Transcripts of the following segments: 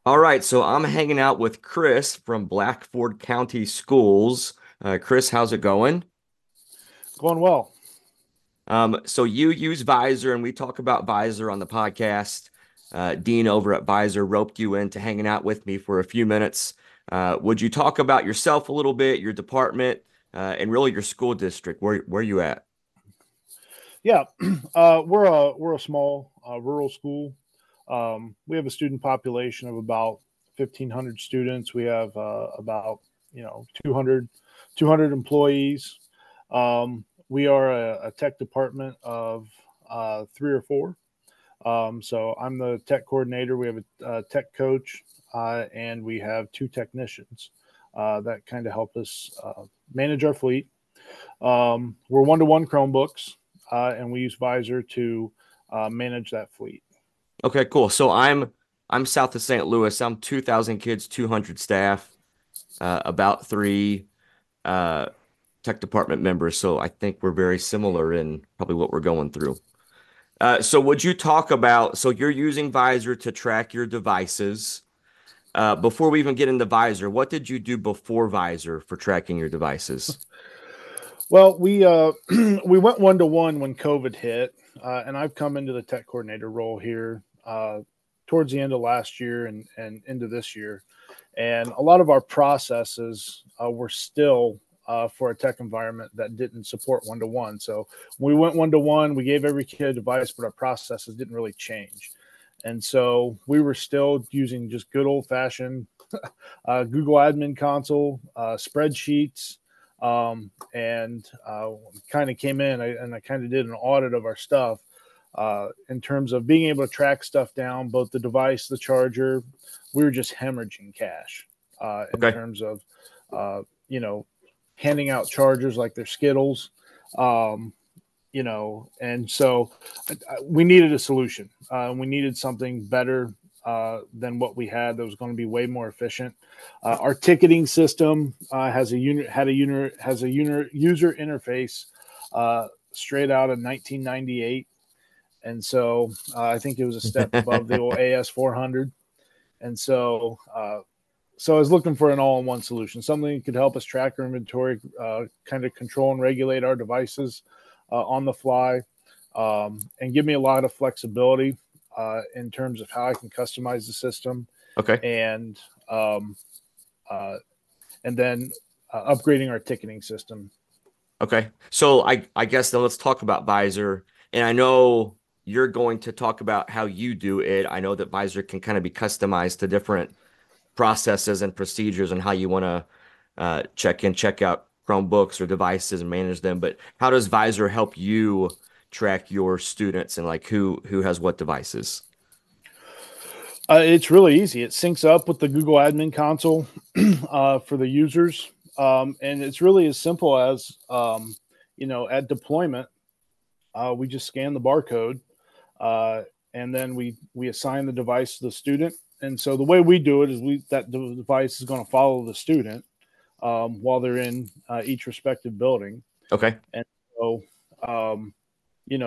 All right, so I'm hanging out with Chris from Blackford County Schools. Chris, how's it going? Going well. So you use Visor, and we talk about Visor on the podcast. Dean over at Visor roped you into hanging out with me for a few minutes. Would you talk about yourself a little bit, your department, and really your school district? Where you at? Yeah, we're a small rural school. We have a student population of about 1,500 students. We have about 200 employees. We are a tech department of three or four. So I'm the tech coordinator. We have a tech coach, and we have two technicians that kind of help us manage our fleet. We're one-to-one Chromebooks, and we use Visor to manage that fleet. Okay, cool. So I'm south of St. Louis. I'm 2,000 kids, 200 staff, about three uh, tech department members. So I think we're very similar in probably what we're going through. So would you talk about, so you're using Visor to track your devices. Before we even get into Visor, what did you do before Visor for tracking your devices? Well, we we went one-to-one when COVID hit, and I've come into the tech coordinator role here towards the end of last year and into this year. And a lot of our processes were still for a tech environment that didn't support one-to-one. So when we went one-to-one, we gave every kid a device, but our processes didn't really change. And so we were still using just good old-fashioned Google Admin Console, spreadsheets, and kind of came in and I kind of did an audit of our stuff in terms of being able to track stuff down, both the device, the charger. We were just hemorrhaging cash in Okay. terms of, uh, you know, handing out chargers like they're Skittles. Um, and so we needed a solution. We needed something better than what we had that was going to be way more efficient. Our ticketing system has a user interface straight out of 1998, and so I think it was a step above the old AS400. And so I was looking for an all-in-one solution, something that could help us track our inventory, kind of control and regulate our devices on the fly, and give me a lot of flexibility in terms of how I can customize the system Okay. and um, uh, and then upgrading our ticketing system. Okay. So I guess then let's talk about Visor. And I know you're going to talk about how you do it. I know that Visor can kind of be customized to different processes and procedures and how you want to check in, check out Chromebooks or devices and manage them. But how does Visor help you track your students and like who has what devices? It's really easy. It syncs up with the Google Admin Console for the users, and it's really as simple as at deployment, we just scan the barcode, uh, and then we assign the device to the student. And so the way we do it is that the device is going to follow the student while they're in each respective building. Okay. And so um,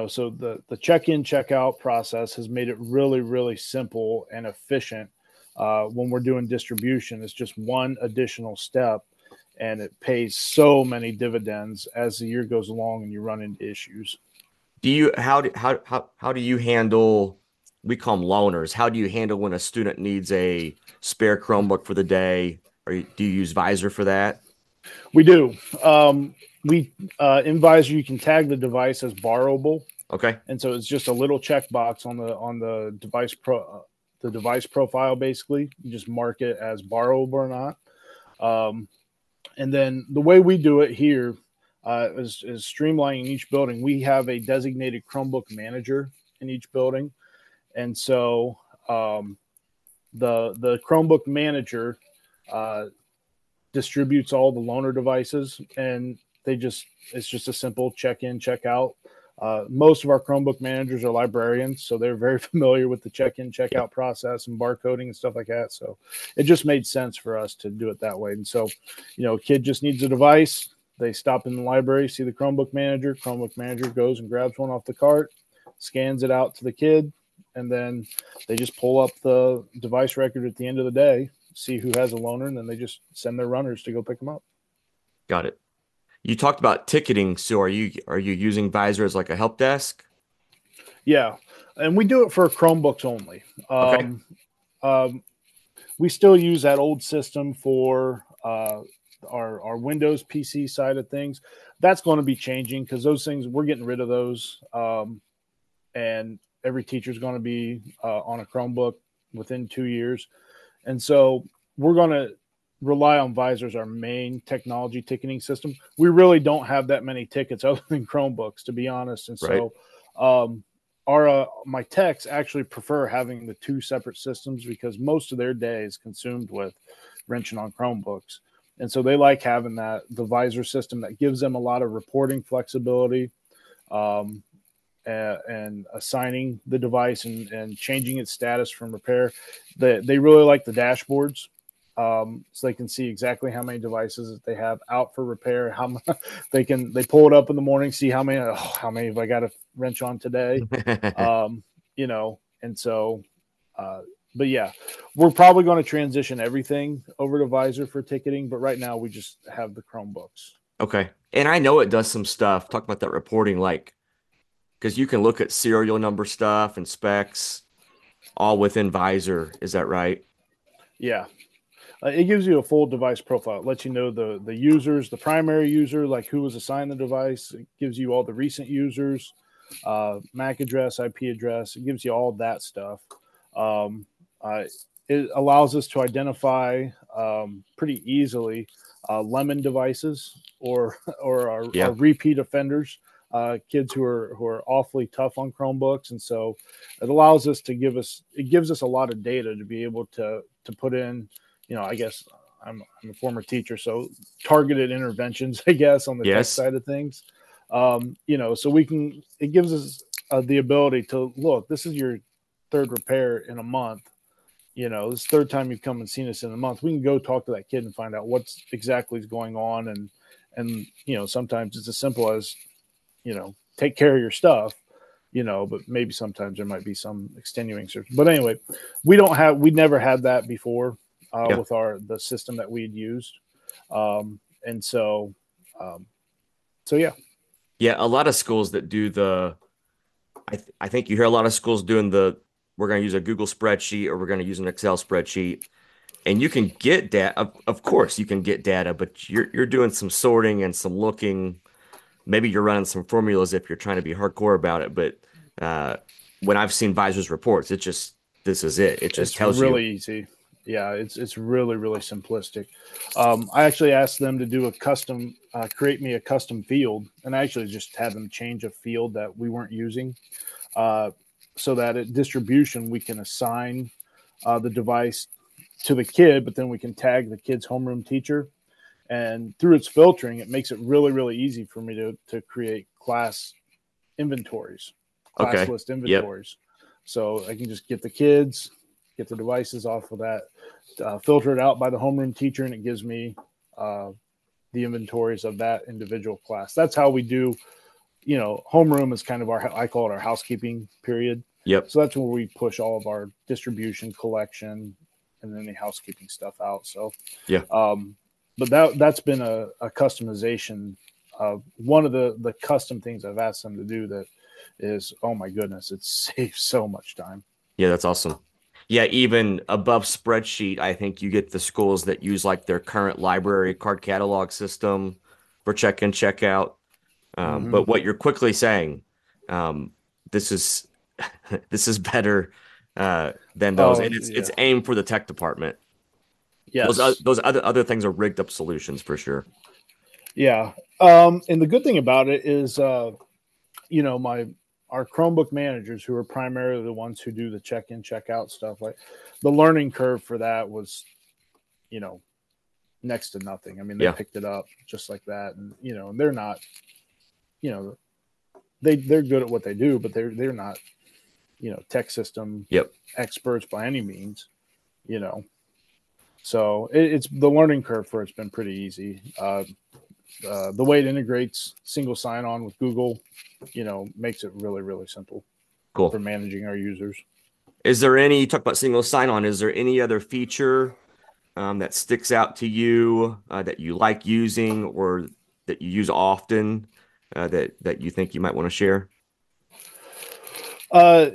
so the check in check out process has made it really really simple and efficient. When we're doing distribution, it's just one additional step, and it pays so many dividends as the year goes along and you run into issues. Do you how do you handle we call them loaners? How do you handle when a student needs a spare Chromebook for the day? Do you use Visor for that? We do. We In Visor, you can tag the device as borrowable, Okay. and so it's just a little checkbox on the device profile. Basically, you just mark it as borrowable or not. Um, and then the way we do it here is streamlining each building. We have a designated Chromebook manager in each building, and so the Chromebook manager uh, distributes all the loaner devices, and it's just a simple check in, check out. Most of our Chromebook managers are librarians, so they're very familiar with the check in, check out process and barcoding and stuff like that. So it just made sense for us to do it that way. And so, a kid just needs a device. They stop in the library, see the Chromebook manager. Chromebook manager goes and grabs one off the cart, scans it out to the kid, and then they just pull up the device record at the end of the day, see who has a loaner, and then they just send their runners to go pick them up. Got it. You talked about ticketing. So are you using Visor as like a help desk? Yeah, and we do it for Chromebooks only. Okay. Um, we still use that old system for our Windows PC side of things. That's going to be changing because those things, we're getting rid of those, and every teacher is going to be on a Chromebook within 2 years, and so we're going to rely on Visor as our main technology ticketing system. We really don't have that many tickets other than Chromebooks, to be honest, and Right. so our my techs actually prefer having the two separate systems because most of their day is consumed with wrenching on Chromebooks, and so they like having the Visor system that gives them a lot of reporting flexibility, um, and assigning the device and changing its status from repair. They really like the dashboards, so they can see exactly how many devices that they have out for repair. They pull it up in the morning, see how many have I got to wrench on today, um, and so. Uh, but yeah, we're probably going to transition everything over to Visor for ticketing. But right now, we just have the Chromebooks. Okay. And I know it does some stuff. Talk about that reporting, like, because you can look at serial number stuff and specs all within Visor. Is that right? Yeah, it gives you a full device profile. It lets you know the users, the primary user, like who was assigned the device. It gives you all the recent users, MAC address, IP address. It gives you all that stuff. Um, it allows us to identify pretty easily lemon devices or our Yeah. repeat offenders, kids who are awfully tough on Chromebooks, and so it gives us a lot of data to be able to put in. I guess I'm a former teacher, so targeted interventions, I guess, on the tech Yes. side of things. So it gives us the ability to look. This is your third repair in a month. This third time you've come and seen us in a month. We can go talk to that kid and find out what's exactly is going on, and sometimes it's as simple as take care of your stuff. But maybe sometimes there might be some extenuating circumstances. But anyway, we never had that before Yeah. with the system that we'd used, and um, so yeah. Yeah. A lot of schools that do I think you hear a lot of schools doing we're going to use a Google spreadsheet or we're going to use an Excel spreadsheet. And you can get data. Of course, you can get data, but you're doing some sorting and some looking. Maybe you're running some formulas if you're trying to be hardcore about it. But uh, when I've seen Visor's reports, this is it. It just It's tells you. really easy. Yeah, it's really really simplistic. I actually asked them to do create me a custom field, and I actually just had them change a field that we weren't using, uh, so that at distribution we can assign the device to the kid, but then we can tag the kid's homeroom teacher. And through its filtering, it makes it really really easy for me to create inventories, class Okay. list Yep. inventories. So I can just get the kids, get the devices off of that, filter it out by the homeroom teacher, and it gives me the inventories of that individual class. That's how we do. Homeroom is kind of I call it our housekeeping period. Yep. So that's where we push all of our distribution, collection, and then the housekeeping stuff out. So, Yeah. but that's been a customization. One of the custom things I've asked them to do that is, oh my goodness, it saves so much time. Yeah. That's awesome. Yeah. Even above spreadsheet, I think you get the schools that use like their current library card catalog system for check in, check out. Mm-hmm. But what you're quickly saying, um, this is this is better than those, Oh and it's yeah, aimed for the tech department. yes, Those other things are rigged up solutions for sure. yeah. And the good thing about it is, my our Chromebook managers, who are primarily the ones who do the check in, check out stuff, like the learning curve for that was, you know, next to nothing. I mean, they Yeah. picked it up just like that, and and they're not, you know, they're good at what they do, but they're not, tech system Yep. experts by any means, you know. So it's the learning curve for it's been pretty easy. The way it integrates single sign on with Google, makes it really really simple for Cool. managing our users. Is there any, you talk about single sign-on, is there any other feature that sticks out to you that you like using or that you use often that you think you might want to share? Uh,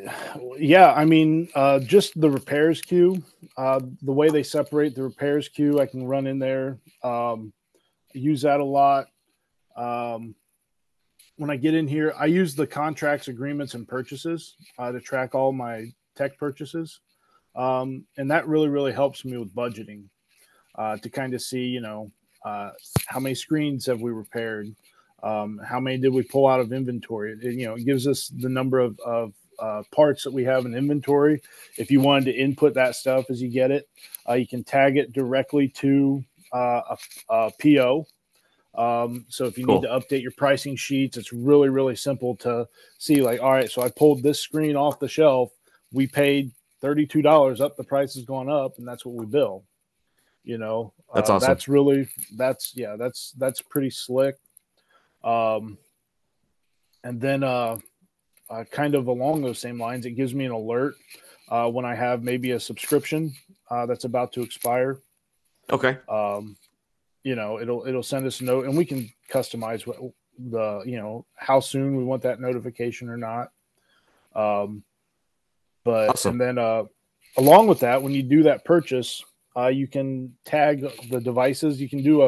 yeah, I mean, just the repairs queue, the way they separate the repairs queue, I can run in there, use that a lot. Um, when I get in here, I use the contracts, agreements, and purchases to track all my tech purchases. And that really, really helps me with budgeting to kind of see, how many screens have we repaired? How many did we pull out of inventory? It gives us the number of parts that we have in inventory. If you wanted to input that stuff as you get it, you can tag it directly to a PO. So if you need to Cool. update your pricing sheets, it's really, really simple to see like, all right, so I pulled this screen off the shelf. We paid $32 up. The price has gone up, and that's what we bill. That's awesome. That's pretty slick. Um, and then kind of along those same lines, it gives me an alert when I have maybe a subscription that's about to expire. Okay. It'll send us a note, and we can customize what how soon we want that notification or not. Awesome. And then along with that, when you do that purchase, you can tag the devices. You can do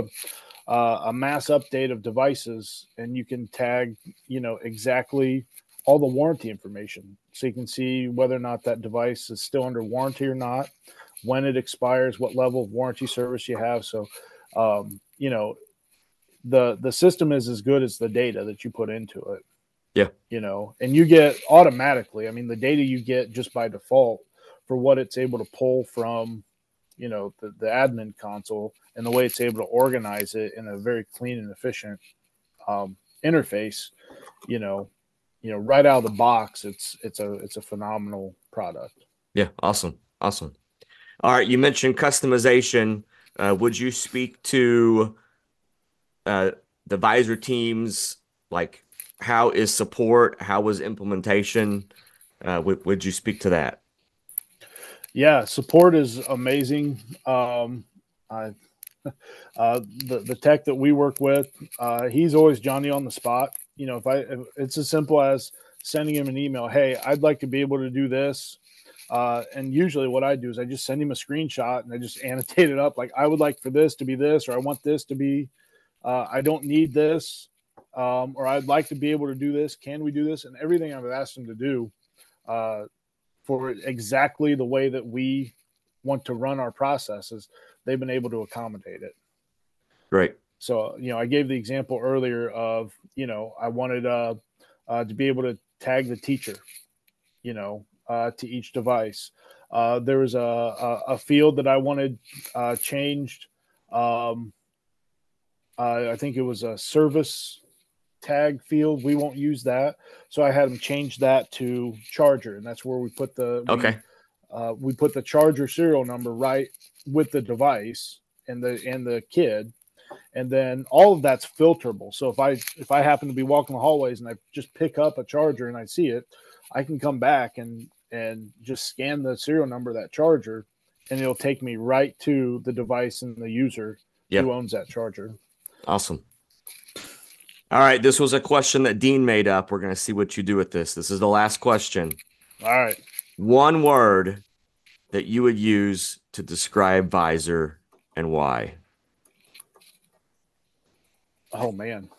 a mass update of devices, and you can tag exactly all the warranty information, so you can see whether or not that device is still under warranty or not, when it expires, what level of warranty service you have. So the system is as good as the data that you put into it. Yeah. And you get automatically, I mean, the data you get just by default for what it's able to pull from, the admin console, and the way it's able to organize it in a very clean and efficient interface, right out of the box, it's a phenomenal product. Yeah. Awesome. Awesome. All right. You mentioned customization. Would you speak to the Visor teams? Like, how is support? How was implementation? Would you speak to that? Yeah, support is amazing. The tech that we work with, he's always Johnny on the spot. If it's as simple as sending him an email, hey, I'd like to be able to do this. And usually what I do is I just send him a screenshot and I just annotate it up. Like, I would like for this to be this, or I want this to be, I don't need this, or I'd like to be able to do this. Can we do this? And everything I've asked him to do for exactly the way that we want to run our processes, they've been able to accommodate it. Great. So, I gave the example earlier of, I wanted to be able to tag the teacher, to each device. There was a field that I wanted changed. I think it was a service tag field. We won't use that, so I had them change that to charger, and that's where we put we put the charger serial number right with the device and the kid, and then all of that's filterable. So if I happen to be walking the hallways and I just pick up a charger and I see it, I can come back and just scan the serial number of that charger, and it'll take me right to the device and the user who owns that charger. Awesome. All right. This was a question that Dean made up. We're going to see what you do with this. This is the last question. All right. One word that you would use to describe Visor and why. Oh, man.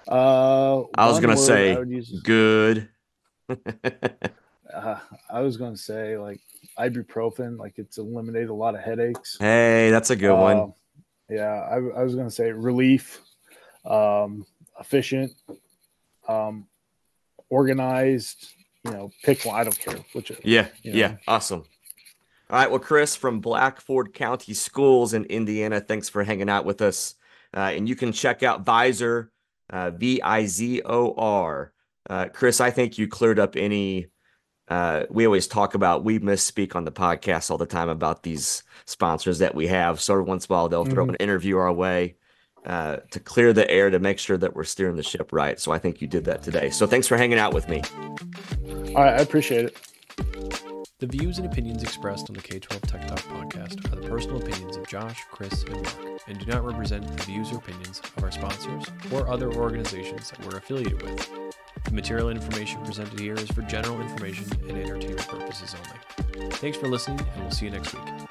I was going to say good. I was going to say like ibuprofen, like it's eliminated a lot of headaches. Hey, that's a good one. Yeah, I was going to say relief, efficient, organized, pick one. I don't care which. Yeah. Awesome. All right. Well, Chris from Blackford County Schools in Indiana, thanks for hanging out with us. And you can check out Visor, Vizor. Chris, I think you cleared up any. We always talk about, we misspeak on the podcast all the time about these sponsors that we have. So every once in a while, they'll throw an interview our way. to clear the air to make sure that we're steering the ship right. So I think you did that today. So thanks for hanging out with me. All right, I appreciate it. The views and opinions expressed on the K-12 Tech Talk podcast are the personal opinions of Josh, Chris, and Mark, and do not represent the views or opinions of our sponsors or other organizations that we're affiliated with. The material and information presented here is for general information and entertainment purposes only. Thanks for listening, and we'll see you next week.